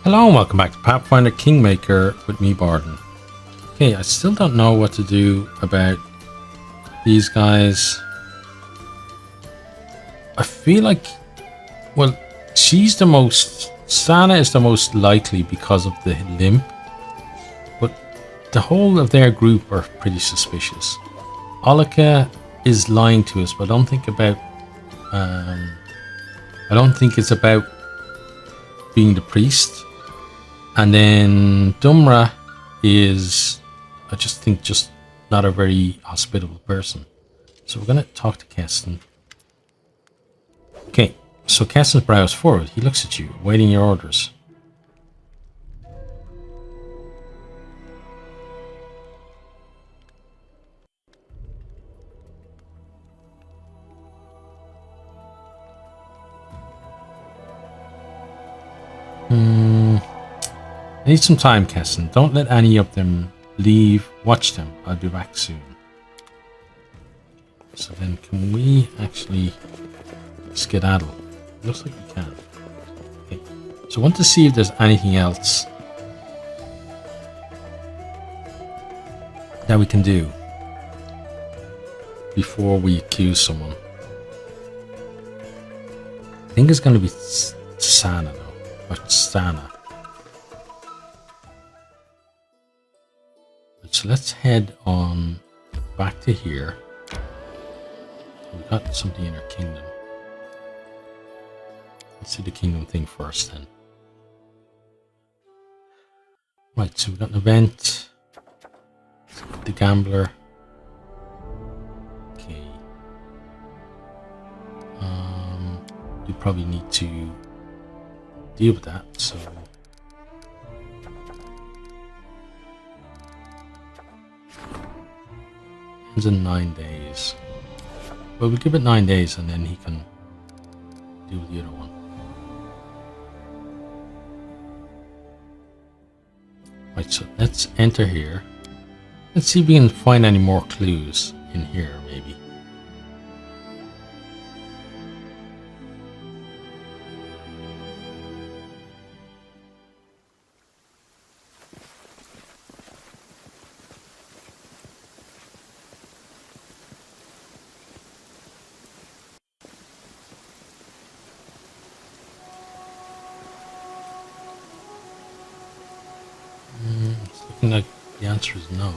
Hello and welcome back to Pathfinder Kingmaker with me, Barden. Okay, I still don't know what to do about these guys. I feel like, well, Sana is the most likely because of the limp, but the whole of their group are pretty suspicious. Owlcat is lying to us, but I don't think it's about being the priest. And then Dumra is, I just think, just not a very hospitable person. So we're going to talk to Keston. Okay, so Keston's brows forward. He looks at you, waiting your orders. I need some time, Keston. Don't let any of them leave. Watch them. I'll be back soon. So then, can we actually skedaddle? Looks like we can. Okay. So I want to see if there's anything else that we can do before we accuse someone. I think it's going to be Sana, though. Or Sana. So let's head on back to here. We've got something in our kingdom. Let's do the kingdom thing first then. Right, so we've got an event. The gambler. Okay. We probably need to deal with that, so in 9 days. Well, we'll give it 9 days and then he can deal with the other one. Right, so let's enter here. Let's see if we can find any more clues in here, maybe. Like the answer is no.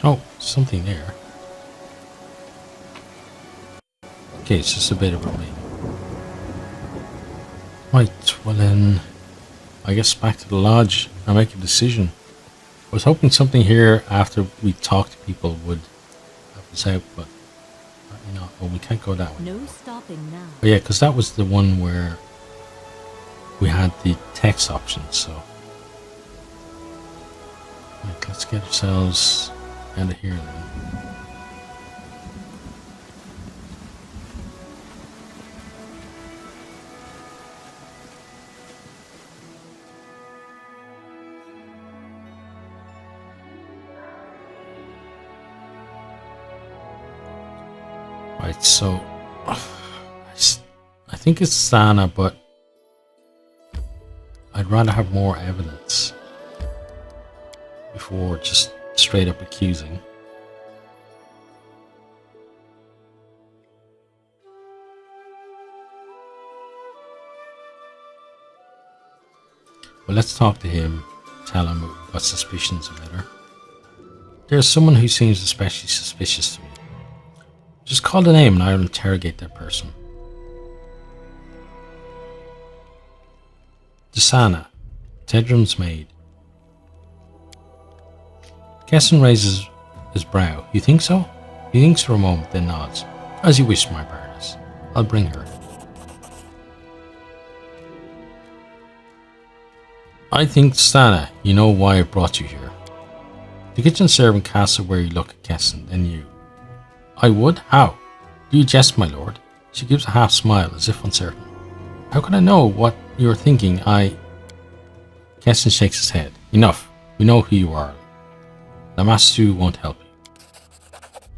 Oh, something there. Okay, it's just a bit of a rain. Right, well then, I guess back to the lodge and make a decision. I was hoping something here after we talked to people would help us out, but you know, well, we can't go that way. No stopping now. Oh yeah, because that was the one where we had the text option, so. Right, let's get ourselves out of here then. Right, so I think it's Sana, but I'd rather have more evidence before just straight up accusing. Well, let's talk to him, tell him we've got suspicions about her. There's someone who seems especially suspicious to me. Just call the name and I'll interrogate that person. Desana, Tedrum's maid. Keston raises his brow. You think so? He thinks for a moment, then nods. As you wish, my baroness. I'll bring her. I think, Sana, you know why I brought you here. The kitchen servant casts a wary look at Keston, then you. I would? How? Do you jest, my lord? She gives a half smile, as if uncertain. How can I know what you're thinking? Keston shakes his head. Enough. We know who you are. Lamastu won't help you.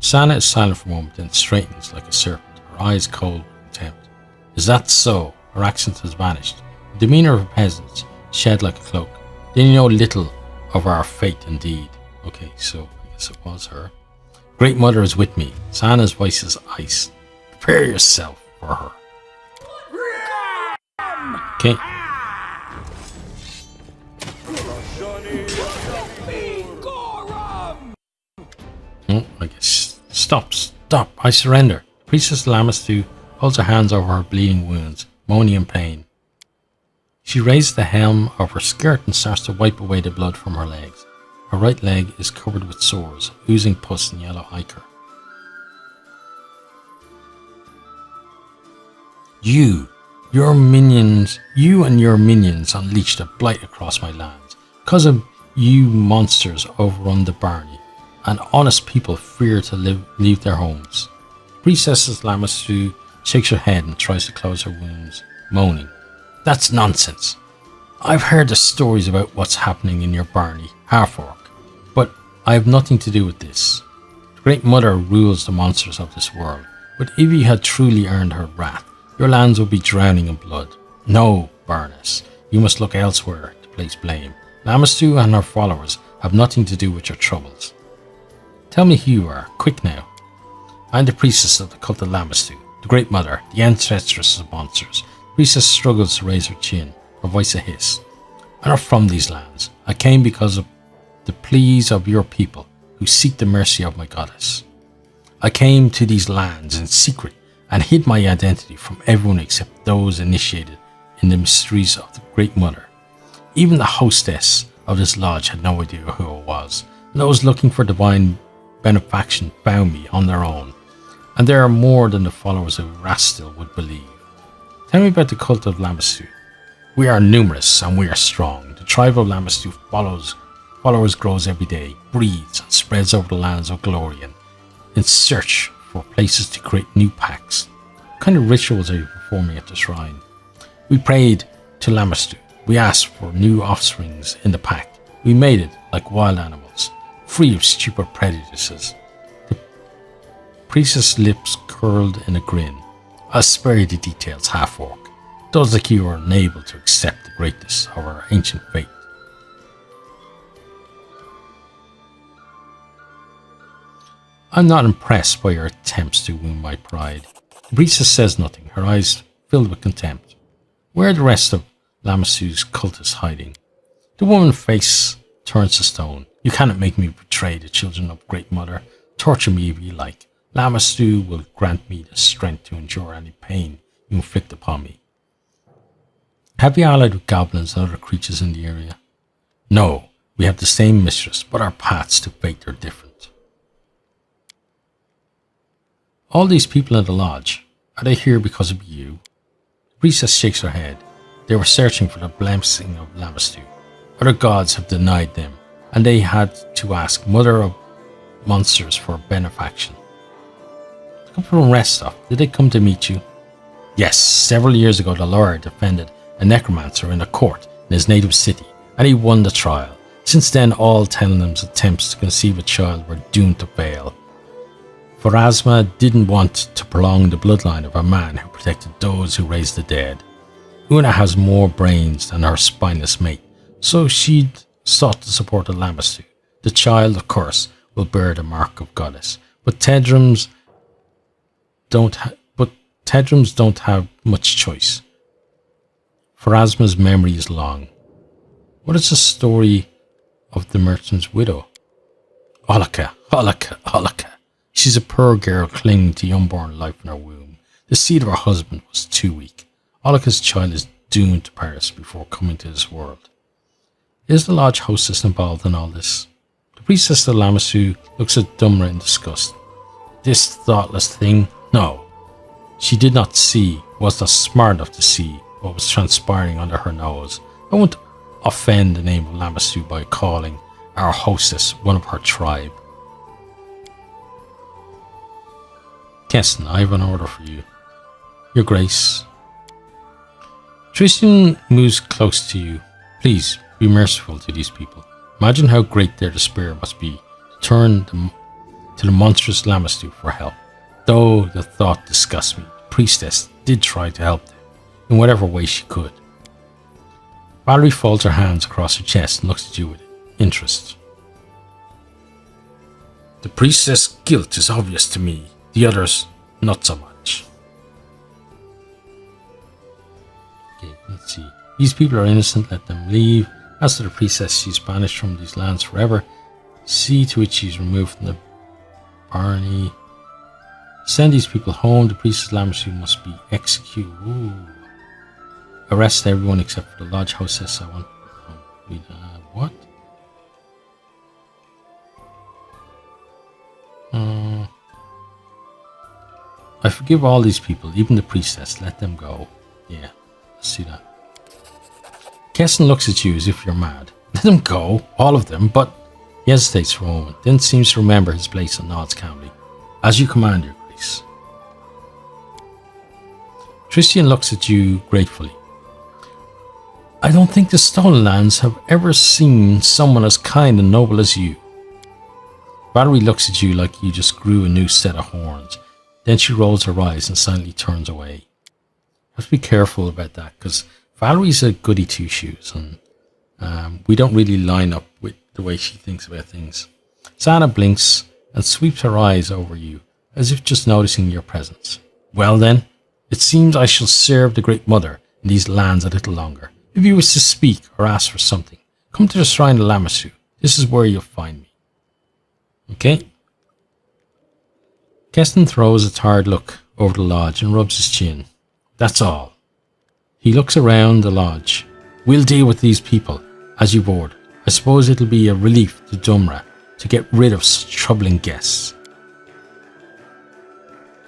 Sana is silent for a moment, then straightens like a serpent, her eyes cold with contempt. Is that so? Her accent has vanished. The demeanour of a peasant shed like a cloak. Then you know little of our fate indeed. Okay, so I guess it was her. Great Mother is with me. Sana's voice is ice. Prepare yourself for her. Okay. Oh, I guess. Stop. I surrender. Priestess Lamastu holds her hands over her bleeding wounds, moaning in pain. She raises the hem of her skirt and starts to wipe away the blood from her legs. Her right leg is covered with sores, oozing pus and yellow ichor. You and your minions unleashed a blight across my lands. Because of you monsters overrun the Barney, and honest people fear to leave their homes. Priestess Lamastu shakes her head and tries to close her wounds, moaning. That's nonsense. I've heard the stories about what's happening in your Barney, half-orc, but I have nothing to do with this. The Great Mother rules the monsters of this world, but if you had truly earned her wrath, your lands would be drowning in blood. No, Baroness, you must look elsewhere to place blame. Lamastu and her followers have nothing to do with your troubles. Tell me who you are, quick now. I am the priestess of the cult of Lamastu, the Great Mother, the ancestress of monsters. The priestess struggles to raise her chin, her voice a hiss. I'm not from these lands. I came because of the pleas of your people, who seek the mercy of my goddess. I came to these lands in secret and hid my identity from everyone except those initiated in the mysteries of the Great Mother. Even the hostess of this lodge had no idea who I was, and those looking for divine benefaction found me on their own, and there are more than the followers of Rastil would believe. Tell me about the cult of Lamastu. We are numerous and we are strong. The tribe of Lamastu followers grows every day, breeds and spreads over the lands of Glorian in search for places to create new packs. What kind of rituals are you performing at the shrine? We prayed to Lamastu. We asked for new offsprings in the pack. We made it like wild animals, free of stupid prejudices. The priestess' lips curled in a grin. I'll spare you the details, half-orc. Those like you are unable to accept the greatness of our ancient faith. I'm not impressed by your attempts to wound my pride. The priestess says nothing, her eyes filled with contempt. Where are the rest of Lamastu's cultists hiding? The woman's face turns to stone. You cannot make me betray the children of Great Mother. Torture me if you like. Lamastu will grant me the strength to endure any pain you inflict upon me. Have you allied with goblins and other creatures in the area? No, we have the same mistress, but our paths to fate are different. All these people in the lodge, are they here because of you? The priestess shakes her head. They were searching for the blessing of Lamastu. Other gods have denied them, and they had to ask Mother of Monsters for benefaction. They come from Restov. Did they come to meet you? Yes, several years ago the lawyer defended a necromancer in a court in his native city, and he won the trial. Since then, all Telnum's attempts to conceive a child were doomed to fail. Pharasma didn't want to prolong the bloodline of a man who protected those who raised the dead. Una has more brains than her spineless mate, so she'd sought the support of Lamastu. The child, of course, will bear the mark of goddess, but Tedrums don't have much choice. Pharasma's memory is long. What is the story of the merchant's widow? Owlcat. She's a poor girl clinging to unborn life in her womb. The seed of her husband was too weak. Owlcat's child is doomed to perish before coming to this world. Is the lodge hostess involved in all this? The priestess of Lamasu looks at Dumra in disgust. This thoughtless thing? No. She did not see, was not smart enough to see what was transpiring under her nose. I won't offend the name of Lamasu by calling our hostess one of her tribe. Keston, I have an order for you. Your Grace. Tristan moves close to you. Please, be merciful to these people. Imagine how great their despair must be to turn to the monstrous Lamastu for help. Though the thought disgusts me, the priestess did try to help them in whatever way she could. Valerie folds her hands across her chest and looks at you with interest. The priestess' guilt is obvious to me, the others not so much. Okay, let's see. These people are innocent, let them leave. As to the priestess, she's banished from these lands forever. See to it she's removed from the Barney. Send these people home. The priestess Lamasu must be executed. Ooh. Arrest everyone except for the lodge hostess. I want. What? I forgive all these people, even the priestess. Let them go. Yeah, let's see that. Keston looks at you as if you're mad. Let them go, all of them, but he hesitates for a moment, then seems to remember his place and nods calmly. As you command, Your Grace. Tristian looks at you gratefully. I don't think the Stolen Lands have ever seen someone as kind and noble as you. Valerie looks at you like you just grew a new set of horns. Then she rolls her eyes and silently turns away. You have to be careful about that, because Valerie's a goody two-shoes, and we don't really line up with the way she thinks about things. Sana blinks and sweeps her eyes over you, as if just noticing your presence. Well then, it seems I shall serve the Great Mother in these lands a little longer. If you wish to speak or ask for something, come to the Shrine of Lamasu. This is where you'll find me. Okay? Keston throws a tired look over the lodge and rubs his chin. That's all. He looks around the lodge. We'll deal with these people, as you've ordered. I suppose it'll be a relief to Dumra to get rid of such troubling guests.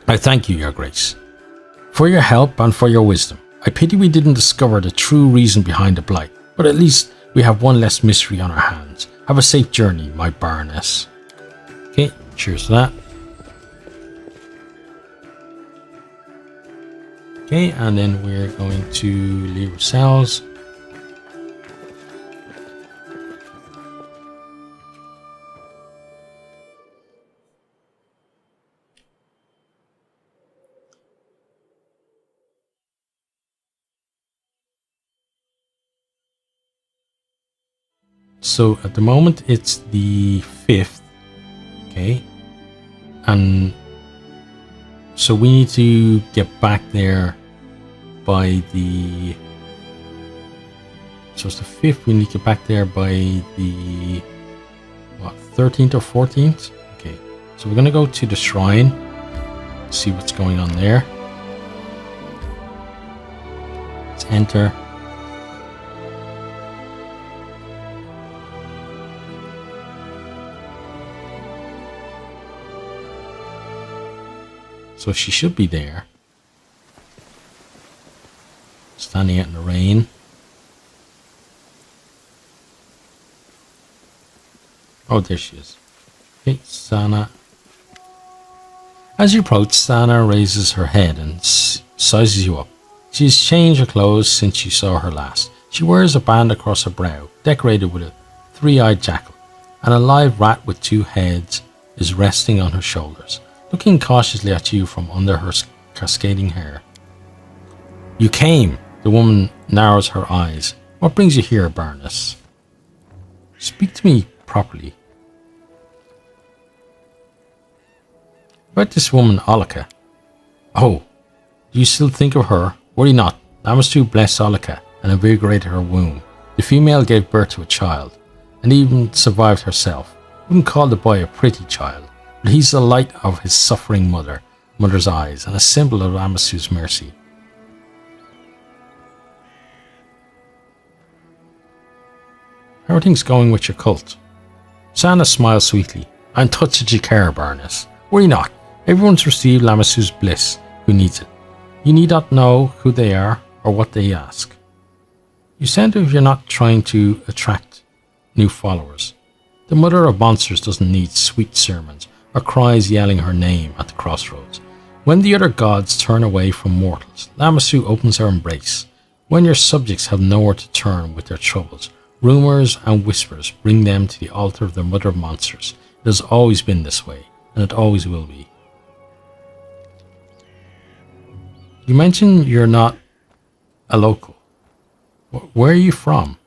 I thank you, Your Grace, for your help and for your wisdom. I pity we didn't discover the true reason behind the blight, but at least we have one less mystery on our hands. Have a safe journey, my Baroness. Okay, cheers to that. Okay, and then we're going to leave ourselves. So at the moment it's the 5th, okay, and so we need to get back there by the, so it's the 5th, we need to get back there by the, what, 13th or 14th? Okay, so we're going to go to the shrine, see what's going on there. Let's enter. So she should be there. Standing out in the rain. Oh, there she is. Okay, Sana. As you approach, Sana raises her head and sizes you up. She has changed her clothes since you saw her last. She wears a band across her brow, decorated with a three-eyed jackal, and a live rat with two heads is resting on her shoulders, looking cautiously at you from under her cascading hair. You came! The woman narrows her eyes. What brings you here, Baroness? Speak to me properly. About this woman, Owlcat. Oh, do you still think of her? Worry not. Lamastu blessed Owlcat and invigorated her womb. The female gave birth to a child, and even survived herself. Wouldn't call the boy a pretty child, but he's the light of his suffering mother's eyes, and a symbol of Lamasu's mercy. How are things going with your cult? Sana smiles sweetly. I'm touched that you care, Baroness. Worry not. Everyone's received Lamasu's bliss who needs it. You need not know who they are or what they ask. You sound as if you're not trying to attract new followers. The mother of monsters doesn't need sweet sermons or cries yelling her name at the crossroads. When the other gods turn away from mortals, Lamasu opens her embrace. When your subjects have nowhere to turn with their troubles, rumors and whispers bring them to the altar of the mother of monsters. It has always been this way. and it always will be. You mentioned you're not a local. Where are you from?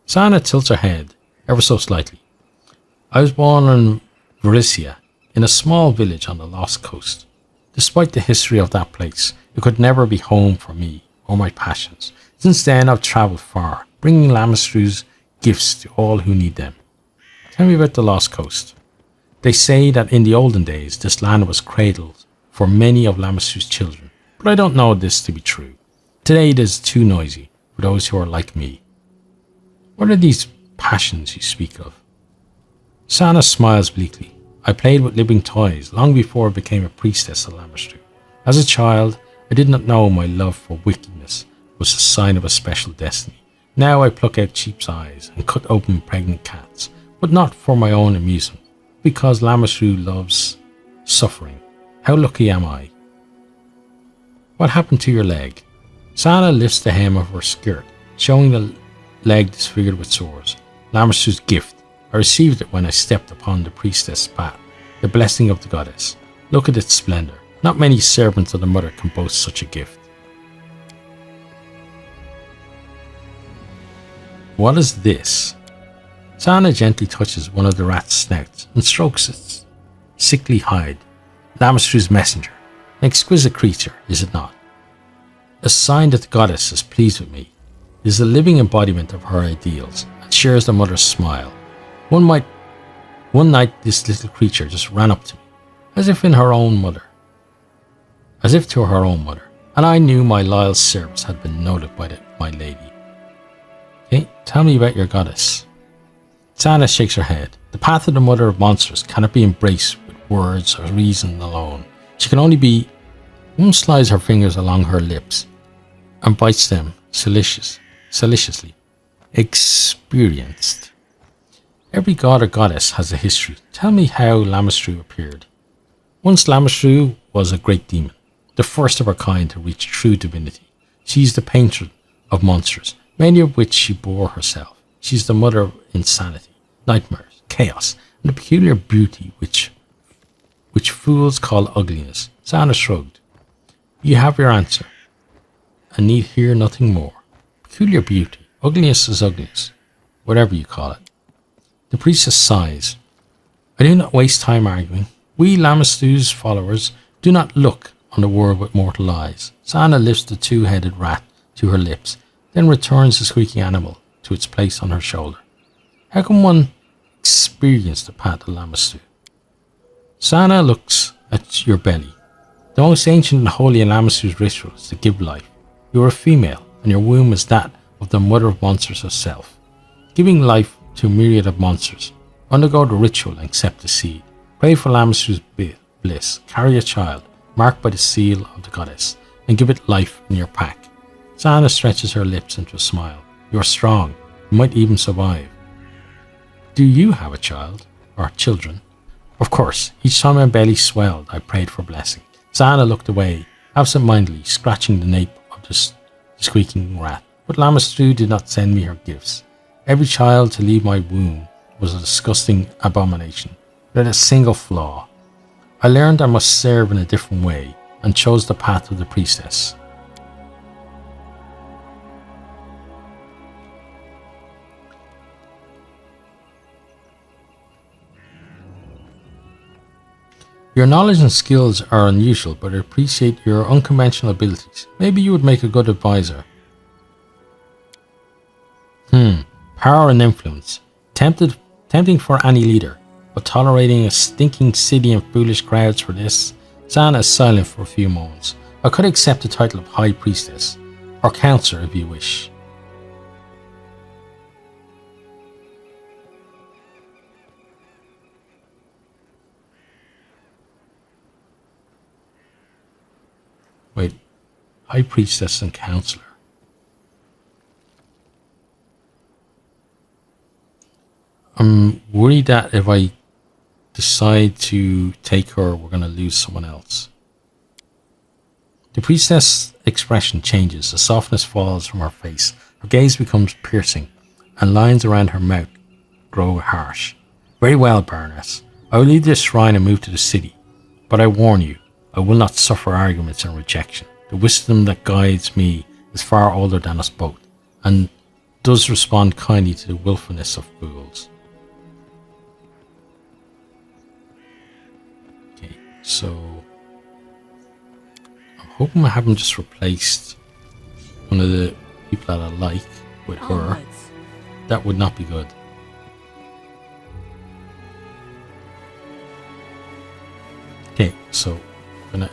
Sana tilts her head ever so slightly. I was born in Varisia, in a small village on the Lost Coast. Despite the history of that place, it could never be home for me or my passions. Since then, I've travelled far, bringing Lamastru's gifts to all who need them. Tell me about the Lost Coast. They say that in the olden days, this land was cradled for many of Lamastru's children, but I don't know this to be true. Today it is too noisy for those who are like me. What are these passions you speak of? Sana smiles bleakly. I played with living toys long before I became a priestess of Lamastru. As a child, I did not know my love for wickedness was a sign of a special destiny. Now I pluck out sheep's eyes and cut open pregnant cats, but not for my own amusement, because Lamastru loves suffering. How lucky am I? What happened to your leg? Sana lifts the hem of her skirt, showing the leg disfigured with sores. Lamastru's gift. I received it when I stepped upon the priestess' path, the blessing of the goddess. Look at its splendor. Not many servants of the mother can boast such a gift. What is this? Sana gently touches one of the rat's snouts and strokes its sickly hide. Lamastru's messenger. An exquisite creature, is it not? A sign that the goddess is pleased with me. It is a living embodiment of her ideals and shares the mother's smile. One night this little creature just ran up to me, as if to her own mother, and I knew my loyal service had been noted by my lady. Okay, tell me about your goddess. Sana shakes her head. The path of the mother of monsters cannot be embraced with words or reason alone. She can only be. One slides her fingers along her lips and bites them deliciously. Experienced. Every god or goddess has a history. Tell me how Lamastru appeared. Once Lamastru was a great demon, the first of her kind to reach true divinity. She is the patron of monsters, many of which she bore herself. She is the mother of insanity, nightmares, chaos, and the peculiar beauty which fools call ugliness. Sana shrugged. You have your answer. I need hear nothing more. Peculiar beauty. Ugliness is ugliness, whatever you call it. The priestess sighs. I do not waste time arguing. We Lamastru's followers do not look on the world with mortal eyes. Sana lifts the two-headed rat to her lips, then returns the squeaky animal to its place on her shoulder. How can one experience the path of Lamastru? Sana looks at your belly. The most ancient and holy in Lamastru's ritual is to give life. You are a female, and your womb is that of the mother of monsters herself. Giving life to a myriad of monsters. Undergo the ritual and accept the seed. Pray for Lamastru's bliss. Carry a child, marked by the seal of the goddess, and give it life in your pack. Sana stretches her lips into a smile. You are strong. You might even survive. Do you have a child? Or children? Of course. Each time my belly swelled, I prayed for blessing. Sana looked away, absent-mindedly scratching the nape of the squeaking rat. But Lamastru did not send me her gifts. Every child to leave my womb was a disgusting abomination, without a single flaw. I learned I must serve in a different way, and chose the path of the priestess. Your knowledge and skills are unusual, but I appreciate your unconventional abilities. Maybe you would make a good advisor. Power and influence. Tempting for any leader, but tolerating a stinking city and foolish crowds for this. Sana is silent for a few moments. I could accept the title of High Priestess, or Counselor if you wish. Wait, High Priestess and Counselor. I'm worried that if I decide to take her, we're going to lose someone else. The priestess' expression changes. The softness falls from her face. Her gaze becomes piercing, and lines around her mouth grow harsh. Very well, Baroness. I will leave this shrine and move to the city. But I warn you, I will not suffer arguments and rejection. The wisdom that guides me is far older than us both, and does respond kindly to the willfulness of fools. Okay, so I'm hoping I haven't just replaced one of the people that I like with her. That would not be good. Okay, so I'm gonna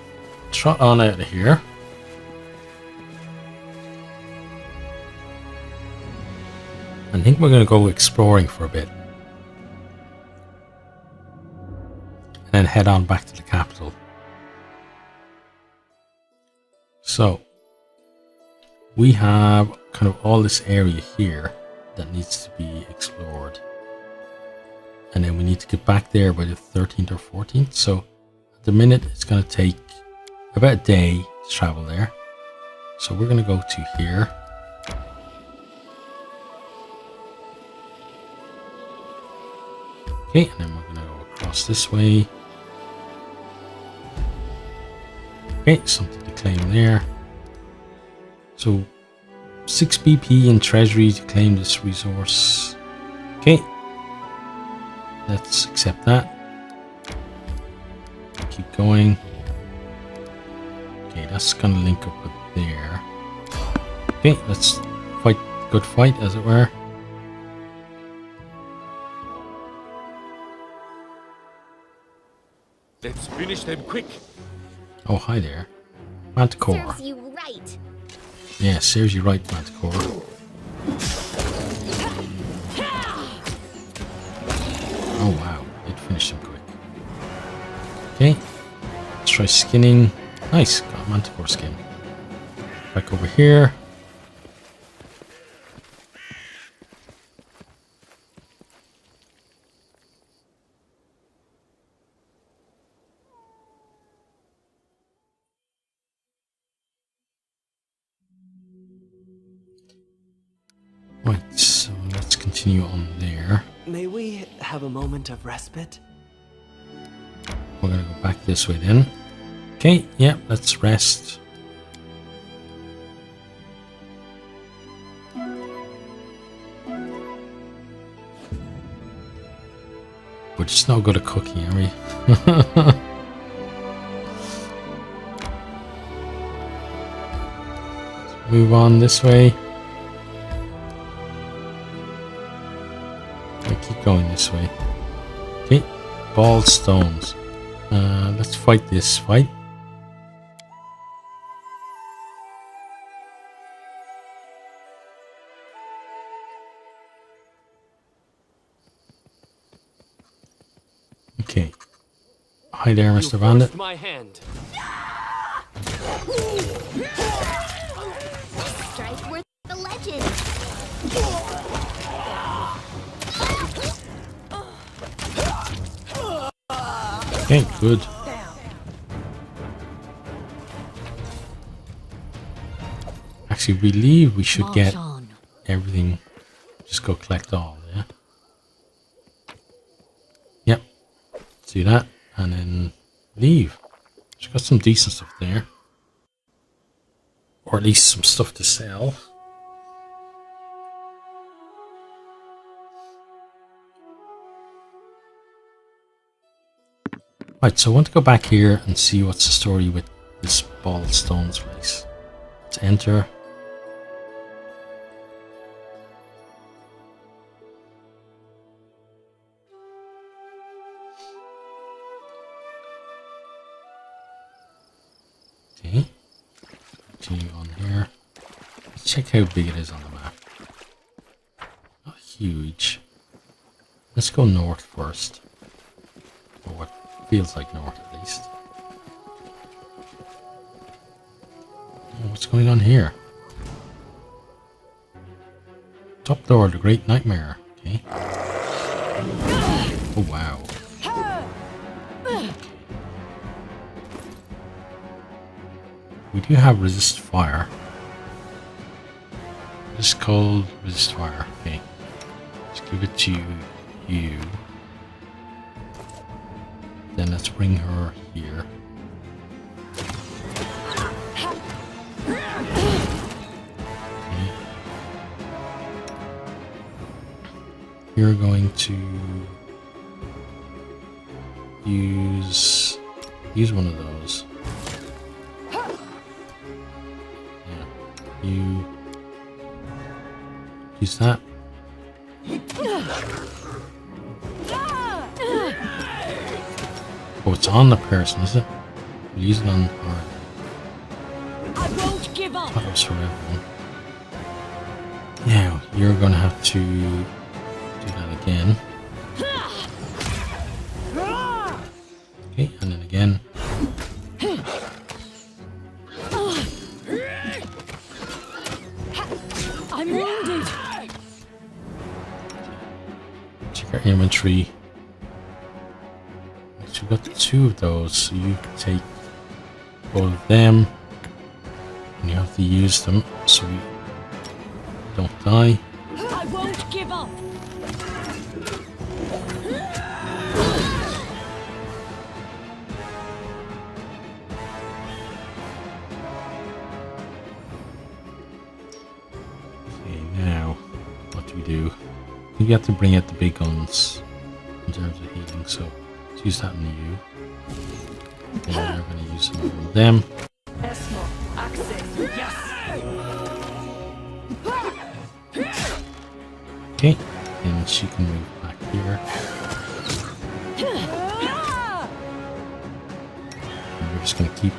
trot on out of here. I think we're gonna go exploring for a bit. And then head on back to the capital. So we have kind of all this area here that needs to be explored. And then we need to get back there by the 13th or 14th. So at the minute it's going to take about a day to travel there. So we're going to go to here. Okay, and then we're going to go across this way. Okay, something to claim there. So 6 BP in treasury to claim this resource. Okay, let's accept that. Keep going. Okay, that's gonna link up with there. Okay, let's fight, good fight as it were. Let's finish them quick. Oh, hi there, Manticore. Serves you right. Yeah, serves you right, Manticore. Oh wow, it finished him quick. Okay, let's try skinning. Nice, got a Manticore skin. Back over here. Right, so let's continue on there. May we have a moment of respite? We're gonna go back this way then. Okay, yeah, let's rest. We're just not good at cooking, are we? Let's move on this way. Keep going this way. Okay, ball stones. Let's fight this fight. Okay. Hi there, Mr. Bandit. My hand. Strike worth the legend. Okay, good. Actually, we leave, we should get everything. Just go collect all, yeah? Yep. Let's do that, and then leave. She's got some decent stuff there. Or at least some stuff to sell. Right, so I want to go back here and see what's the story with this ball stones race. Let's enter. Okay, continue on here. Let's check how big it is on the map. Not huge. Let's go north first. Or what feels like north at least. Oh, what's going on here? Top door, the Great Nightmare. Okay. Oh wow. We do have resist fire. Resist cold, resist fire. Okay. Let's give it to you. Then let's bring her here. Okay. You're going to use one of those. Yeah, you use that. Oh, it's on the person, is it? We'll use it on her. I won't give up. That was for everyone. Now, you're going to have to do that again. Okay, and then again. I'm wounded. Check our inventory. So we've got 2 of those, so you can take both of them. And you have to use them so we don't die. I won't give up. Okay, now what do we do? I think you have to bring out the big guns in terms of healing, so let's use that on you. And then we're going to use some on them. Okay, and she can move back here. And we're just going to keep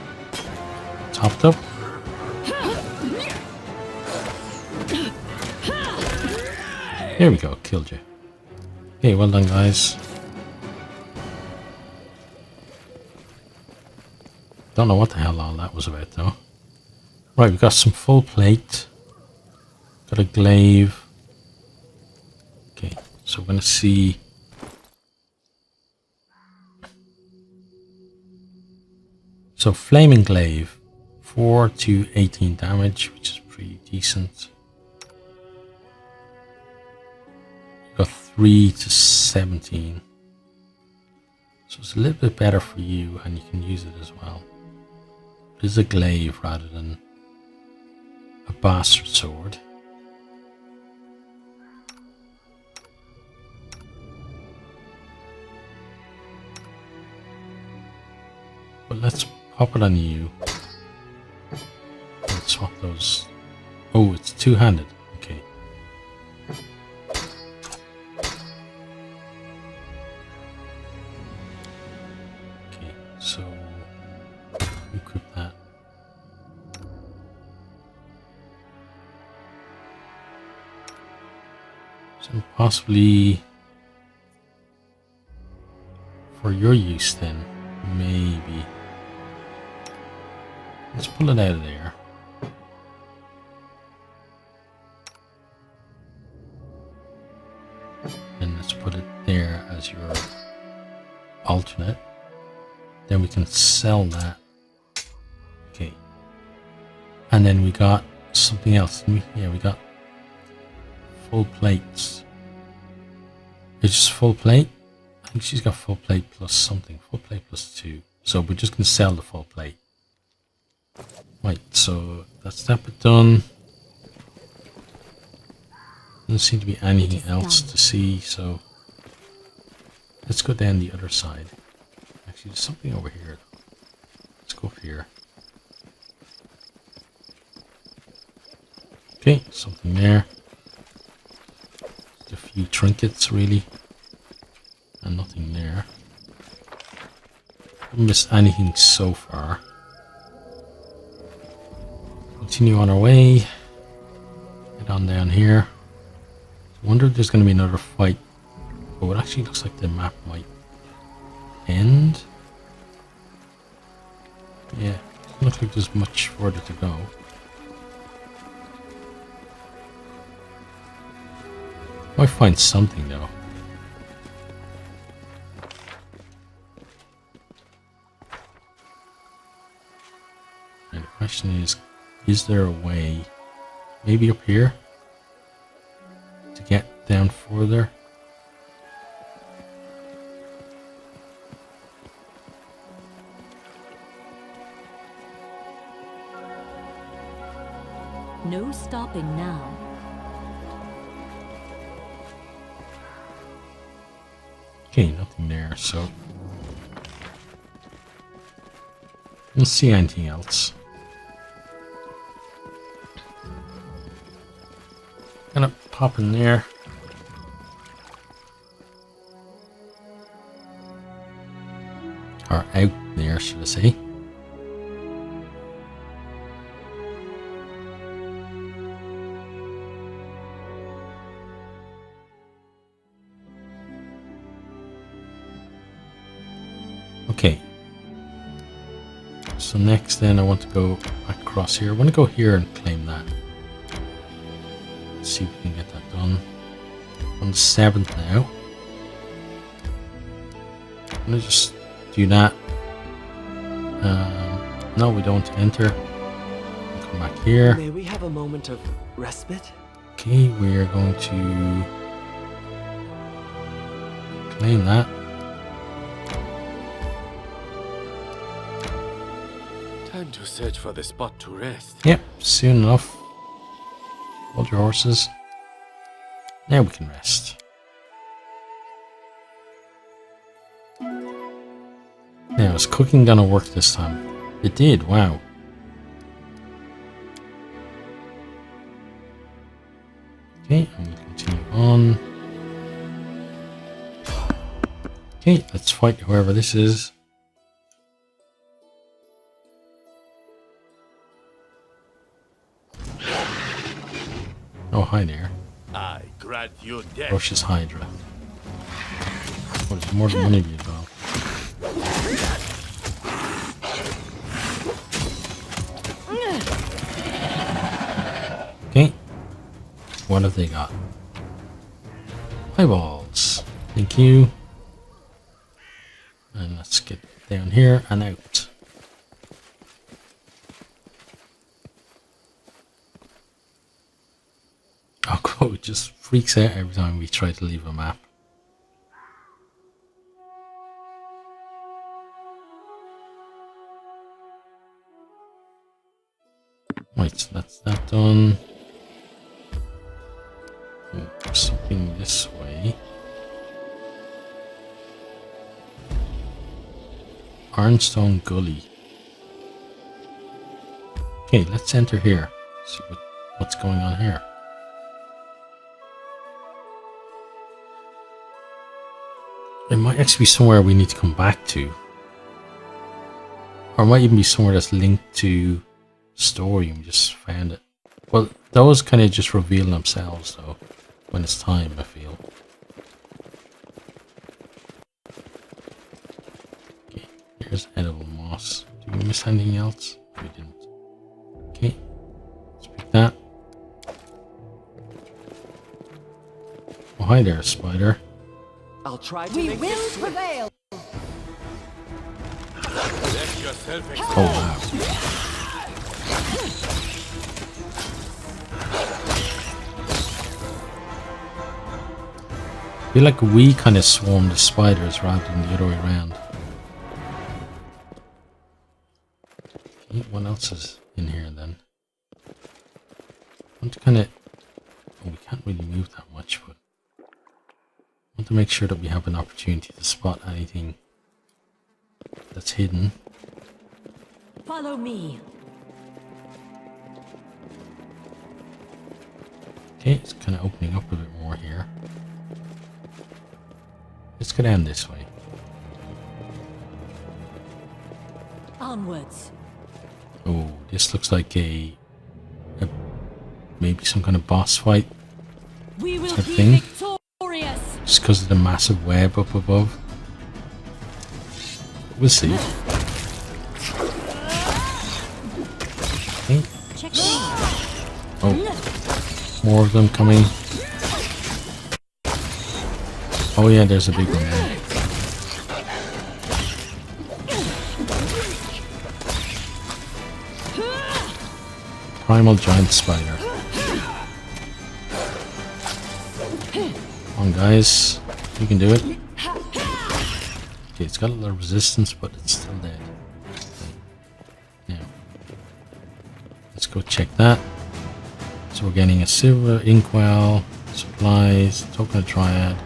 topped up. There we go, killed you. Okay, well done, guys. Don't know what the hell all that was about, though. Right, we've got some full plate. Got a glaive. Okay, so we're going to see. So, flaming glaive. 4 to 18 damage, which is pretty decent. Got 3 to 17. So it's a little bit better for you, and you can use it as well. It is a glaive rather than a bastard sword. But let's pop it on you. Let's swap those. Oh, it's two-handed. Okay. Okay, so equip that. So possibly for your use then, maybe. Let's pull it out of there. And let's put it there as your alternate. Then we can sell that. Okay. And then we got something else, didn't we? Yeah, we got full plates. It's just full plate. I think she's got full plate plus something. Full plate plus 2. So we're just going to sell the full plate. Right, so that's that bit done. Doesn't seem to be anything else to see, so let's go down the other side. Actually, there's something over here. Let's go up here. Okay, something there. Just a few trinkets, really. And nothing there. Haven't missed anything so far. Continue on our way. Head on down here. I wonder if there's going to be another fight. Oh, it actually looks like the map might end. Yeah, doesn't look like there's much further to go. Might find something though. And the question is there a way, maybe up here, to get down further? No stopping now. Okay, nothing there, so don't see anything else. Gonna pop in there. Or out there, should I say. Okay. So next then I want to go across here. I want to go here and claim that. Let's see if we can get that done. On the 7th now. I'm going to just do that. No, we don't enter. Come back here. May we have a moment of respite? Okay, we are going to claim that. Time to search for the spot to rest. Yep, soon enough. Hold your horses. Now we can rest. Now, is cooking gonna work this time? It did, wow. Okay, I'm gonna continue on. Okay, let's fight whoever this is. Oh, hi there. I grant you death. Rush's Hydra. Oh, there's more than one of you as well. Okay. What have they got? Eyeballs. Thank you. And let's get down here and out. Oh, Crow just freaks out every time we try to leave a map. Right, so that's that done. Something this way. Ironstone Gully. Okay, let's enter here. See what's going on here. It might actually be somewhere we need to come back to. Or it might even be somewhere that's linked to story and we just found it. Well, those kind of just reveal themselves though, when it's time, I feel. Okay, here's edible moss. Did we miss anything else? We didn't. Okay, let's pick that. Oh, hi there, spider. I'll try to We make will this swift. prevail. Let yourself Oh wow. I feel like we kind of swarm the spiders rather than the other way around. Okay, what else is in here then? I want to kind of... Oh, we can't really move that much, but... I want to make sure that we have an opportunity to spot anything that's hidden. Follow me. Okay, it's kind of opening up a bit more here. Let's go down this way. Onwards. Oh, this looks like a maybe some kind of boss fight. We will Type be thing. victorious. Just because of the massive web up above. We'll see. Okay. Check Oh, more of them coming. Oh yeah, there's a big one there. Primal giant spider. Come on guys, you can do it. Okay, it's got a lot of resistance, but it's still dead. Okay. Now, let's go check that. So we're getting a silver inkwell, supplies, token of dryad,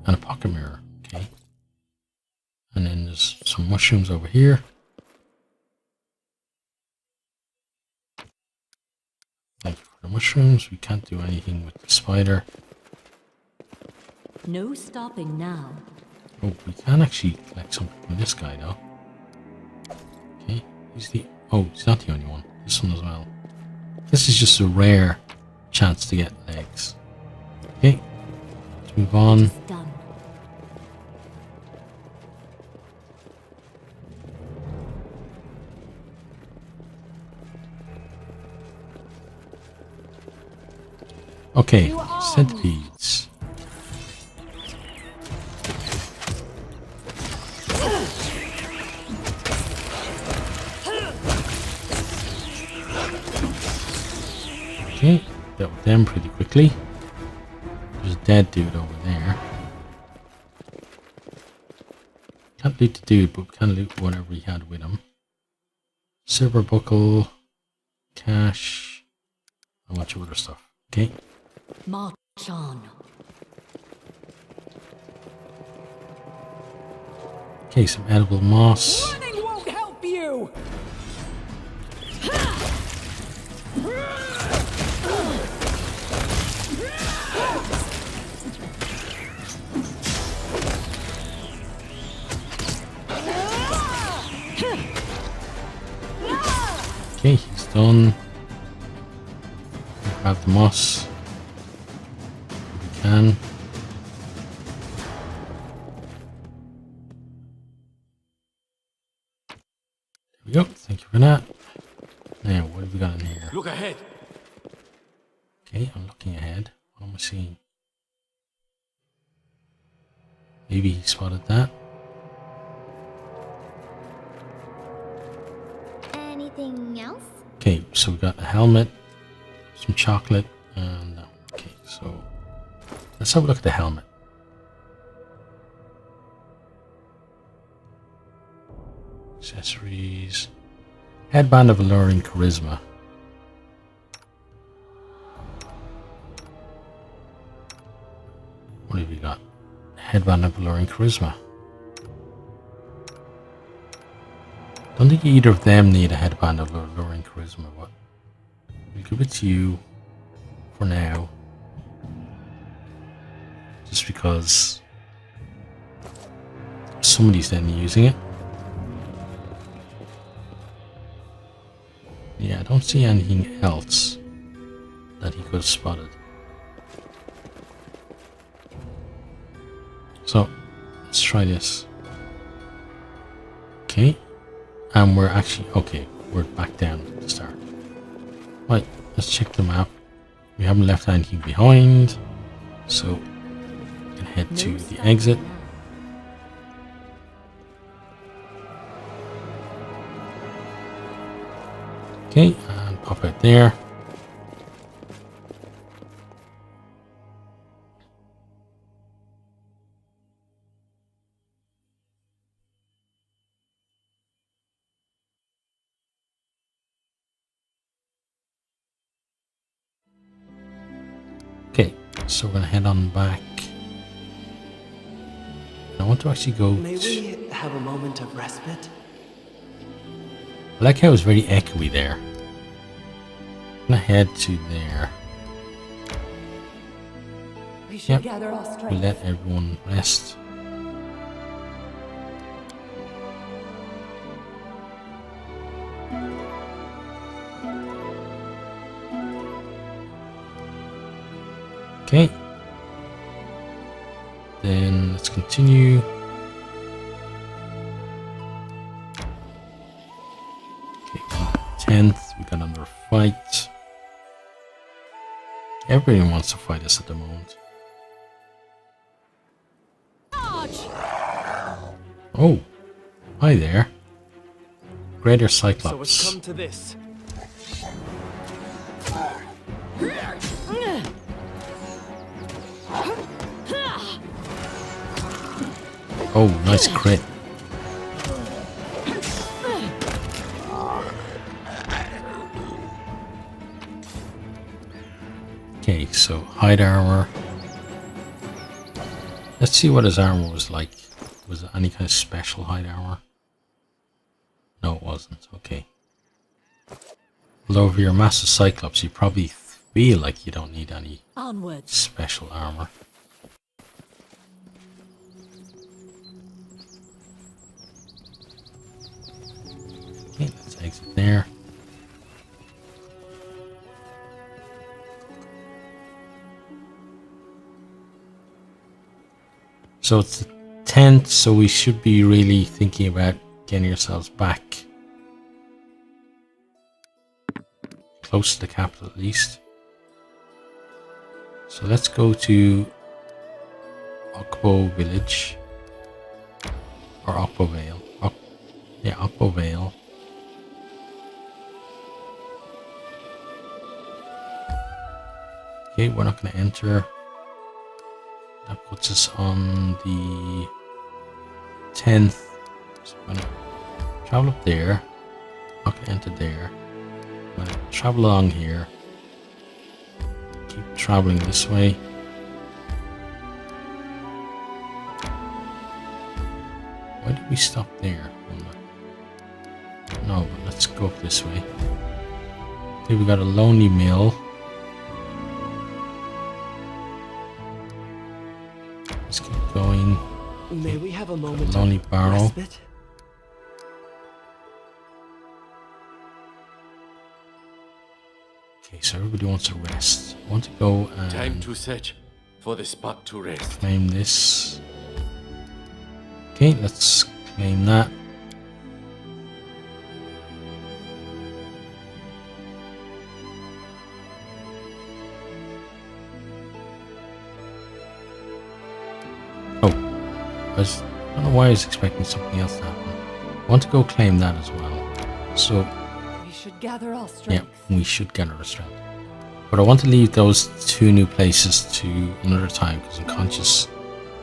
and a pocket mirror. Okay. And then there's some mushrooms over here. Thank you for the mushrooms. We can't do anything with the spider. No stopping now. Oh, we can actually collect something from this guy though. Okay, he's not the only one. This one as well. This is just a rare chance to get legs. Okay, let's move on. Done. Okay, centipedes. Okay, dealt with them pretty quickly. There's a dead dude over there. Can't loot the dude, but we can loot whatever he had with him. Silver buckle, cash, a bunch of other stuff. Okay. March on. Okay, some edible moss. Running won't help you! Okay, he's done. Grab the moss. If we can. There we go. Thank you for that. Now, what have we got in here? Look ahead. Okay, I'm looking ahead. What am I seeing? Maybe he spotted that. Anything else? Okay, so we got a helmet, some chocolate, and okay, so let's have a look at the helmet. Accessories. Headband of alluring charisma. What have we got? Headband of alluring charisma. Don't think either of them need a headband of alluring charisma, but we'll give it to you for now. Just because somebody's then using it. Yeah, I don't see anything else that he could have spotted. So, let's try this. Okay. And we're actually, okay, we're back down at the start. Right, let's check the map. We haven't left anything behind. So, we can head to the exit. Okay, and pop out there. Okay, so we're gonna head on back. I want to actually go. May we have a moment of respite? I like how it was very echoey there. I'm gonna head to there. We should Yep. gather our strength. We'll let everyone rest. Okay. Then let's continue. Okay, on the 10th, we got another fight. Everyone wants to fight us at the moment. Oh, hi there. Greater So it's Cyclops. come to this. Oh, nice crit. Okay, so hide armor. Let's see what his armor was like. Was it any kind of special hide armor? No, it wasn't. Okay. Although if you're a massive Cyclops, you probably feel like you don't need any Onwards. special armor. Okay, let's exit there. So it's the 10th, so we should be really thinking about getting ourselves back close to the capital at least. So let's go to Okbo Village. Or Okbo Vale. Yeah, Okbo Vale. Okay, we're not going to enter. That puts us on the 10th. So I'm going to travel up there. Not going to enter there. I'm going to travel along here. Keep traveling this way. Why did we stop there? No, but let's go up this way. Okay, we got a lonely mill. Let's keep going. May we have a moment Lonely of barrel. respite? Okay, so everybody wants to rest. I want to go Time and to search for the spot to rest. claim this. Okay, let's claim that. Oh, I don't know why I was expecting something else to happen. I want to go claim that as well. So, We should gather our yeah, strength. we should get our strength. But I want to leave those two new places to another time because I'm conscious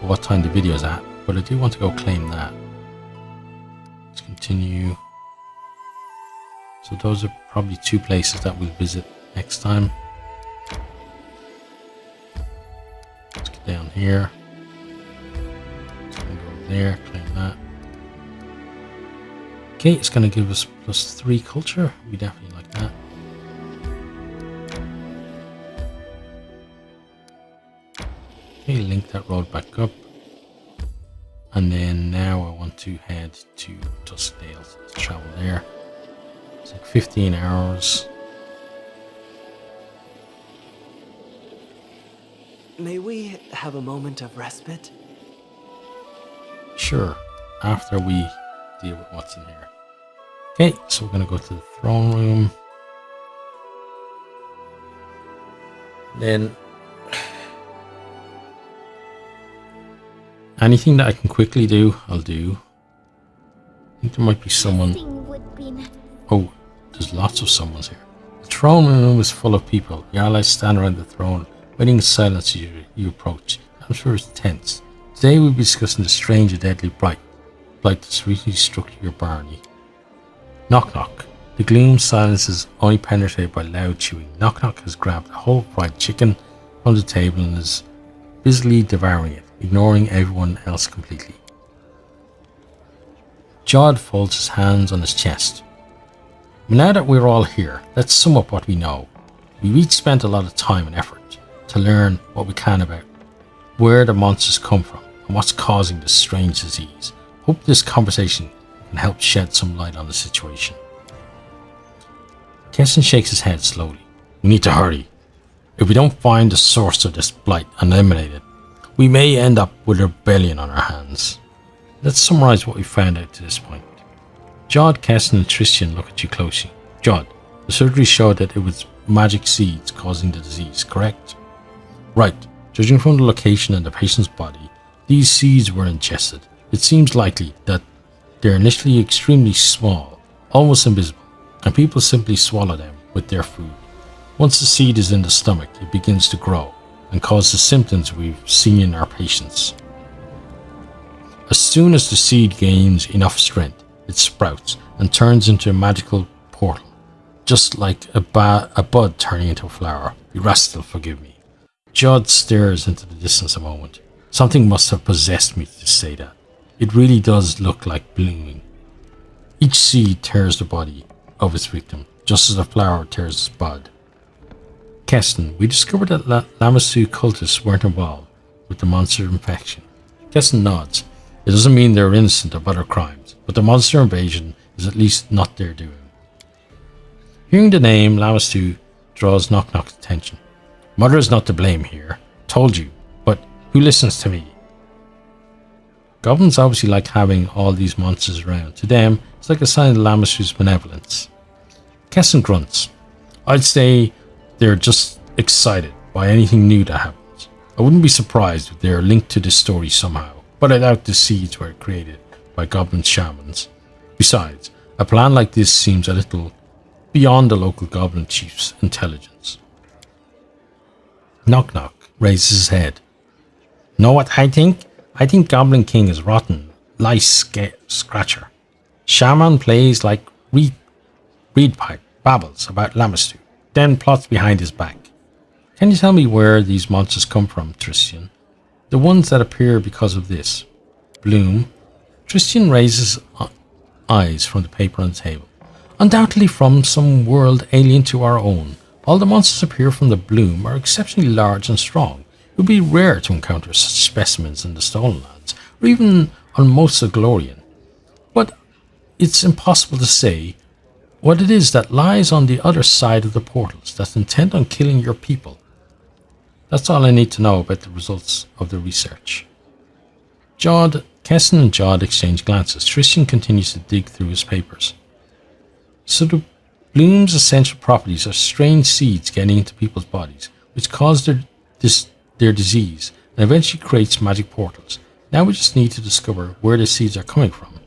of what time the video is at. But I do want to go claim that. Let's continue. So those are probably two places that we'll visit next time. Let's get down here. Go over there, claim that. Okay, it's going to give us +3 culture. We definitely like that. Okay, link that road back up. And then now I want to head to Duskdale. So let's travel there. It's like 15 hours. May we have a moment of respite? Sure, after we deal with what's in here. Okay, so we're going to go to the throne room. Then anything that I can quickly do, I'll do. I think there might be someone. Resting would be nice. Oh, there's lots of someone's here. The throne room is full of people. The allies stand around the throne, waiting in silence as you approach. I'm sure it's tense. Today we'll be discussing the strange and deadly blight that's recently struck your barony. Knock knock. The gloom silence is only penetrated by loud chewing. Knock knock has grabbed a whole fried chicken from the table and is busily devouring it, ignoring everyone else completely. Jod folds his hands on his chest. But now that we're all here, let's sum up what we know. We've each spent a lot of time and effort to learn what we can about where the monsters come from and what's causing this strange disease. Hope this conversation can help shed some light on the situation. Keston shakes his head slowly. We need to hurry. If we don't find the source of this blight and eliminate it, we may end up with a rebellion on our hands. Let's summarize what we found out to this point. Jod, Keston and Tristan look at you closely. Jod, the surgery showed that it was magic seeds causing the disease, correct? Right. Judging from the location and the patient's body, these seeds were ingested. It seems likely that they're initially extremely small, almost invisible, and people simply swallow them with their food. Once the seed is in the stomach, it begins to grow and cause the symptoms we've seen in our patients. As soon as the seed gains enough strength, it sprouts and turns into a magical portal, just like a bud turning into a flower. You rascal, forgive me. Judd stares into the distance a moment. Something must have possessed me to say that. It really does look like blooming. Each seed tears the body of its victim, just as a flower tears its bud. Keston, we discovered that Lamassu cultists weren't involved with the monster infection. Keston nods. It doesn't mean they're innocent of other crimes, but the monster invasion is at least not their doing. Hearing the name Lamassu draws Knock Knock's attention. Mother is not to blame here. Told you, but who listens to me? Goblins obviously like having all these monsters around. To them, it's like a sign of Lamassu's benevolence. Keston grunts. I'd say they're just excited by anything new that happens. I wouldn't be surprised if they're linked to this story somehow, but I doubt the seeds were created by goblin shamans. Besides, a plan like this seems a little beyond the local goblin chief's intelligence. Knock Knock raises his head. Know what I think? I think Goblin King is rotten, lice scratcher. Shaman plays like reed pipe, babbles about Lamassu, then plots behind his back. Can you tell me where these monsters come from, Tristian? The ones that appear because of this. Bloom. Tristian raises eyes from the paper on the table. Undoubtedly from some world alien to our own. All the monsters appear from the bloom are exceptionally large and strong. It would be rare to encounter such specimens in the Stolen Lands, or even on most of Glorian. But it's impossible to say what it is that lies on the other side of the portals that's intent on killing your people. That's all I need to know about the results of the research. Keston and Jod exchange glances. Tristian continues to dig through his papers. So the bloom's essential properties are strange seeds getting into people's bodies, which cause their disease and eventually creates magic portals. Now we just need to discover where the seeds are coming from.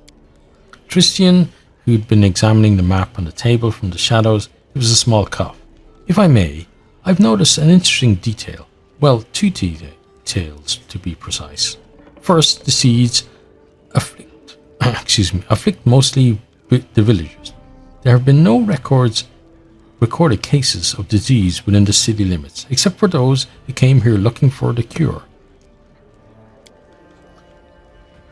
Tristian, who'd been examining the map on the table from the shadows, gives a small cough. If I may, I've noticed an interesting detail. Well, two details to be precise. First, the seeds afflict mostly the villagers. There have been no recorded cases of disease within the city limits, except for those who came here looking for the cure.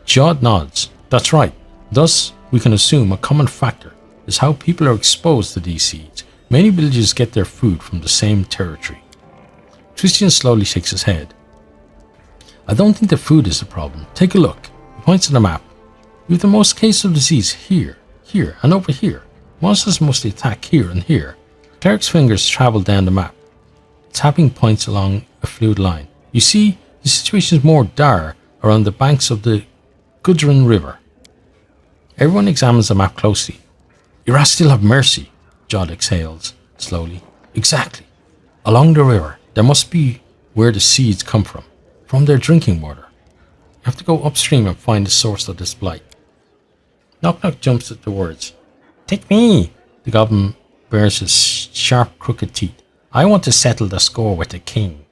Jod nods. That's right. Thus, we can assume a common factor is how people are exposed to these seeds. Many villages get their food from the same territory. Tristian slowly shakes his head. I don't think the food is the problem. Take a look. He points to the map. We have the most cases of disease here, and over here. Monsters mostly attack here and here. Cleric's fingers travel down the map, tapping points along a fluid line. You see, the situation is more dire around the banks of the Gudrun River. Everyone examines the map closely. Iras still have mercy, Jod exhales slowly. Exactly. Along the river, there must be where the seeds come from their drinking water. You have to go upstream and find the source of this blight. Knock Knock jumps at the words. Take me! The goblin bares his sharp, crooked teeth. I want to settle the score with the king.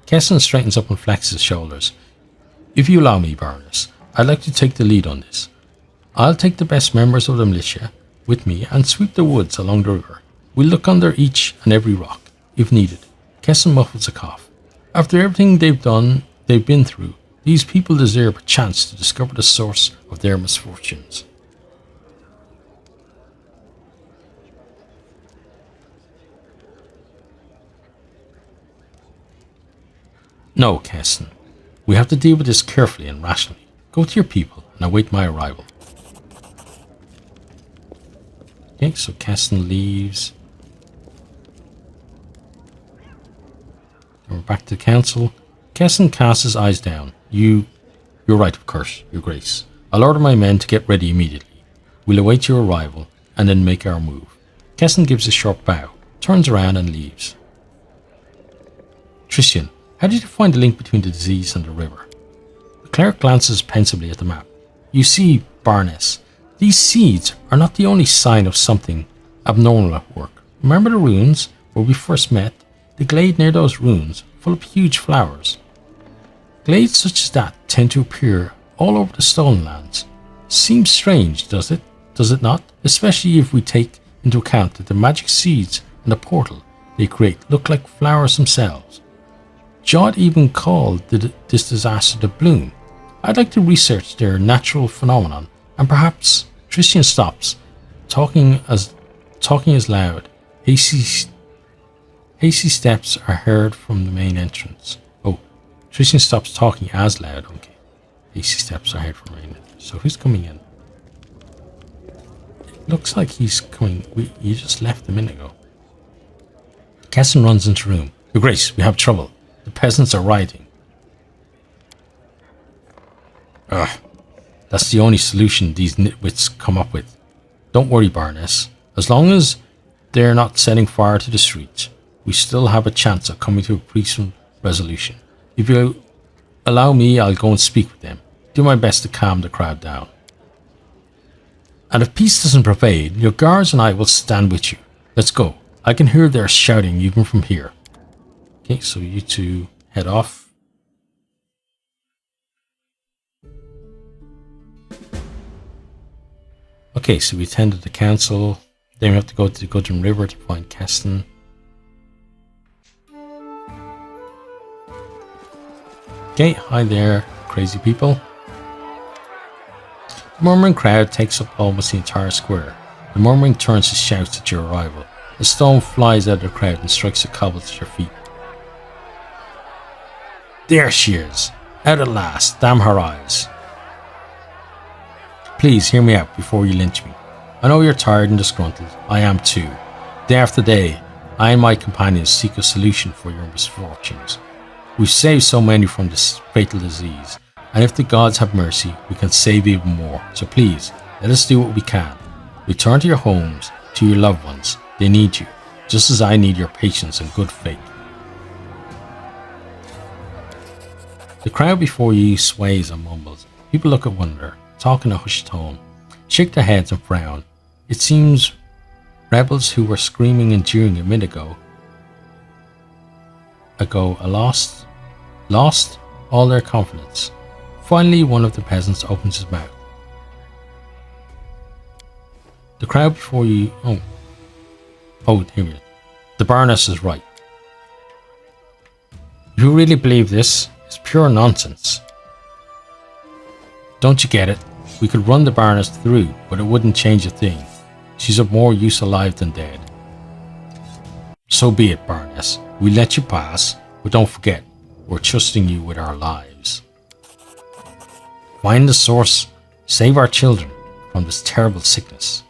Keston straightens up and flexes his shoulders. If you allow me, Baroness, I'd like to take the lead on this. I'll take the best members of the militia with me and sweep the woods along the river. We'll look under each and every rock, if needed. Keston muffles a cough. After everything they've been through, these people deserve a chance to discover the source of their misfortunes. No, Keston. We have to deal with this carefully and rationally. Go to your people and await my arrival. Okay, so Keston leaves. And we're back to the council. Keston casts his eyes down. You're right, of course, your grace. I'll order my men to get ready immediately. We'll await your arrival and then make our move. Keston gives a short bow, turns around and leaves. Tristian, how did you find the link between the disease and the river? The cleric glances pensively at the map. You see, Baroness, these seeds are not the only sign of something abnormal at work. Remember the ruins where we first met? The glade near those ruins, full of huge flowers. Glades such as that tend to appear all over the Stolen Lands. Seems strange, does it? Does it not? Especially if we take into account that the magic seeds and the portal they create look like flowers themselves. Jod even called this disaster the bloom. I'd like to research their natural phenomenon, and perhaps Tristian stops, talking as loud. Hasty steps are heard from the main entrance. Oh, Tristian stops talking as loud. Okay, hasty steps are heard from the main entrance. So who's coming in? It looks like he's coming. You just left a minute ago. Kesson runs into the room. Your Grace, we have trouble. The peasants are rioting. Ugh. That's the only solution these nitwits come up with. Don't worry, Baroness. As long as they're not setting fire to the streets, we still have a chance of coming to a peaceful resolution. If you allow me, I'll go and speak with them. Do my best to calm the crowd down. And if peace doesn't prevail, your guards and I will stand with you. Let's go. I can hear their shouting even from here. Okay, so you two head off. Okay, so we attended the council. Then we have to go to the Gudrun River to find Keston. Okay, hi there, crazy people. The murmuring crowd takes up almost the entire square. The murmuring turns to shouts at your arrival. A stone flies out of the crowd and strikes the cobbles at your feet. There she is, out at last, damn her eyes. Please hear me out before you lynch me. I know you're tired and disgruntled. I am too. Day after day, I and my companions seek a solution for your misfortunes. We've saved so many from this fatal disease, and if the gods have mercy, we can save even more. So please, let us do what we can. Return to your homes, to your loved ones. They need you, just as I need your patience and good faith. The crowd before you sways and mumbles. People look at one another, talk in a hushed tone, shake their heads and frown. It seems rebels who were screaming and jeering a minute ago lost all their confidence. Finally, one of the peasants opens his mouth. The crowd before you... Oh, here we go. The Baroness is right. If you really believe this, it's pure nonsense. Don't you get it? We could run the Baroness through, but it wouldn't change a thing. She's of more use alive than dead. So be it, Baroness. We let you pass, but don't forget, we're trusting you with our lives. Find the source, save our children from this terrible sickness.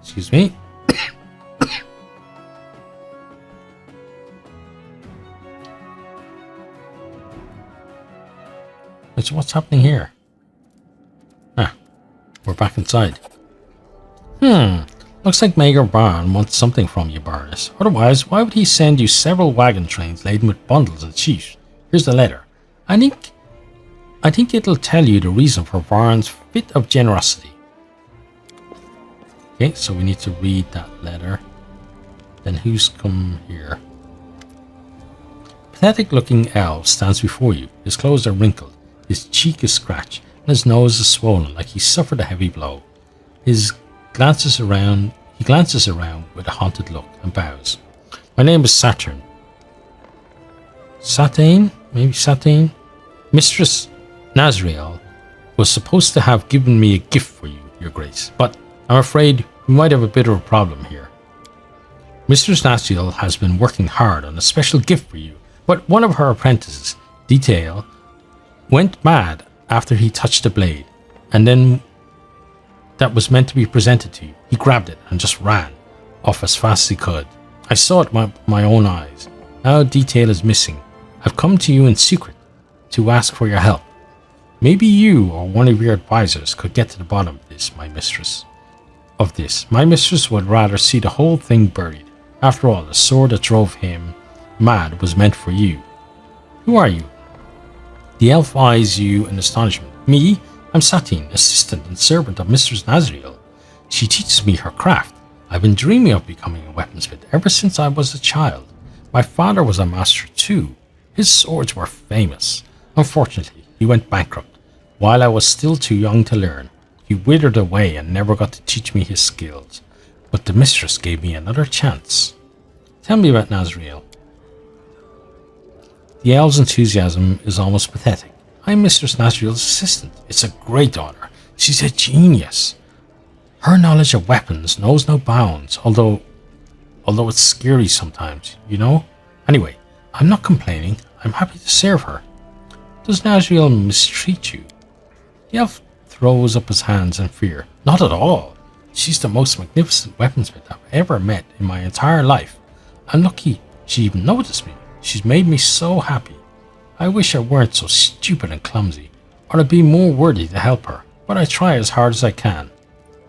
Excuse me. So what's happening here? We're back inside. Looks like Mayor Barn wants something from you, Baroness. Otherwise, why would he send you several wagon trains laden with bundles and sheaves? Here's the letter. I think it'll tell you the reason for Barn's fit of generosity. Okay, so we need to read that letter. Then who's come here? Pathetic-looking elf stands before you. His clothes are wrinkled. His cheek is scratched, and his nose is swollen like he suffered a heavy blow. He glances around with a haunted look and bows. My name is Saturn. Satine? Maybe Satine? Mistress Nazriel was supposed to have given me a gift for you, Your Grace, but I'm afraid we might have a bit of a problem here. Mistress Nazriel has been working hard on a special gift for you, but one of her apprentices, Detail, went mad after he touched the blade, and then that was meant to be presented to you. He grabbed it and just ran off as fast as he could. I saw it with my own eyes. Now Detail is missing. I've come to you in secret to ask for your help. Maybe you or one of your advisors could get to the bottom of this, my mistress. My mistress would rather see the whole thing buried. After all, the sword that drove him mad was meant for you. Who are you? The elf eyes you in astonishment. Me? I'm Satine, assistant and servant of Mistress Nazriel. She teaches me her craft. I've been dreaming of becoming a weaponsmith ever since I was a child. My father was a master too. His swords were famous. Unfortunately, he went bankrupt. While I was still too young to learn, he withered away and never got to teach me his skills. But the mistress gave me another chance. Tell me about Nazriel. The elf's enthusiasm is almost pathetic. I'm Mistress Nazriel's assistant. It's a great honor. She's a genius. Her knowledge of weapons knows no bounds, although it's scary sometimes, you know? Anyway, I'm not complaining. I'm happy to serve her. Does Nazriel mistreat you? The elf throws up his hands in fear. Not at all. She's the most magnificent weaponsmith I've ever met in my entire life. I'm lucky she even noticed me. She's made me so happy. I wish I weren't so stupid and clumsy, or I'd be more worthy to help her, but I try as hard as I can.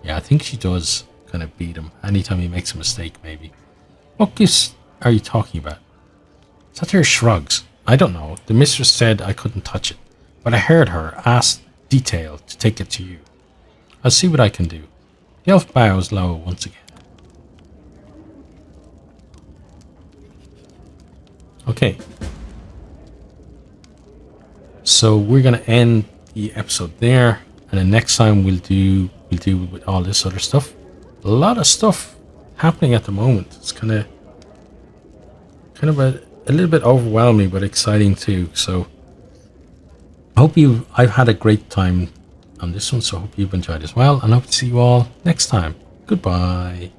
Yeah, I think she does kind of beat him anytime he makes a mistake, maybe. What gifts are you talking about? Satyr shrugs. I don't know. The mistress said I couldn't touch it, but I heard her ask Detail to take it to you. I'll see what I can do. The elf bows low once again. Okay. So we're gonna end the episode there, and then next time we'll do with all this other stuff. A lot of stuff happening at the moment. It's kind of a little bit overwhelming, but exciting too. So I hope I've had a great time on this one, so I hope you've enjoyed as well, and I hope to see you all next time. Goodbye.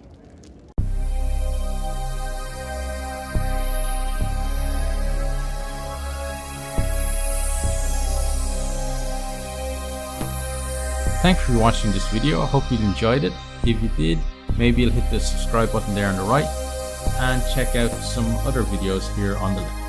Thanks for watching this video. I hope you enjoyed it. If you did, maybe you'll hit the subscribe button there on the right and check out some other videos here on the left.